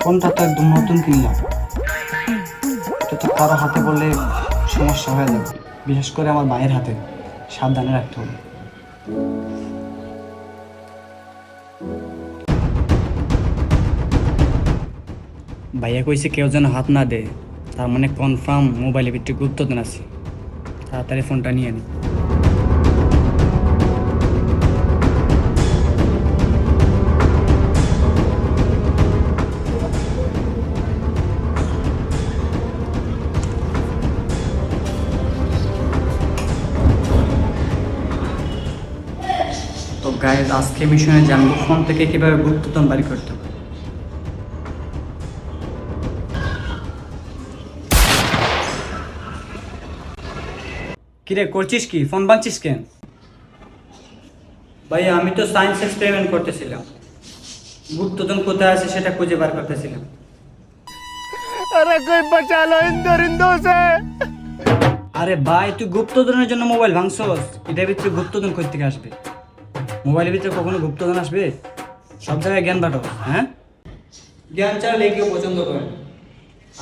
ফোনটা তো একদম নতুন কিনলাম, এটা তো কারো হাতে পড়লে সমস্যা হয়ে যাবে, বিশেষ করে আমার ভাইয়ের হাতে। সাবধানে রাখতে হবে। ভাইয়া কইছে কেউ যেন হাত না দেয়, তার মানে কনফার্ম মোবাইলের ভিতরে গুপ্তধন আছে। তাড়াতাড়ি ফোনটা নিয়ে নি। তো গাইজ, আজকে মিশনে জানবো ফোন থেকে কিভাবে গুপ্তধন বাড়ি করতে হবে। কিরে করছিস কি? ফোন বাঁধছিস কেন? ভাইয়া আমি তো সায়েন্স এক্সপেরিমেন্ট করতেছিলাম, গুপ্তধন কোথায় আছে সেটা খুঁজে বার করতেছিলাম। अरे कोई बचा लो इन दरिंदों से। আরে ভাই, তুই গুপ্তধনের জন্য মোবাইল ভাঙছস? এটার ভিতরে গুপ্তধন কই থেকে আসবে? মোবাইলের ভিতরে কখনো গুপ্তধন আসবে? সব জায়গায় জ্ঞান বাটো, হ্যাঁ? জ্ঞান চাইলে কেউ পছন্দ করে না।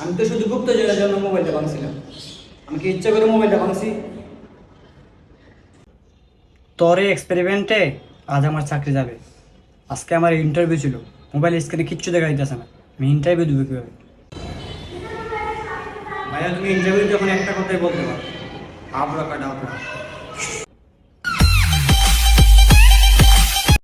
আমি তো শুধু গুপ্তধনের জন্য মোবাইলটা ভাঙছিলাম। আমি কি ইচ্ছা করে মোবাইলটা ভাঙছি? তোর এই এক্সপেরিমেন্টে আজ আমার চাকরি যাবে। আজকে আমার ইন্টারভিউ ছিল, মোবাইল স্ক্রিনে কিচ্ছু দেখা দিতেছে না, আমি ইন্টারভিউ দেবো কীভাবে? ভাইয়া তুমি ইন্টারভিউ যখন একটা কথাই বলতে পারো, আবরা কাটা আবরা।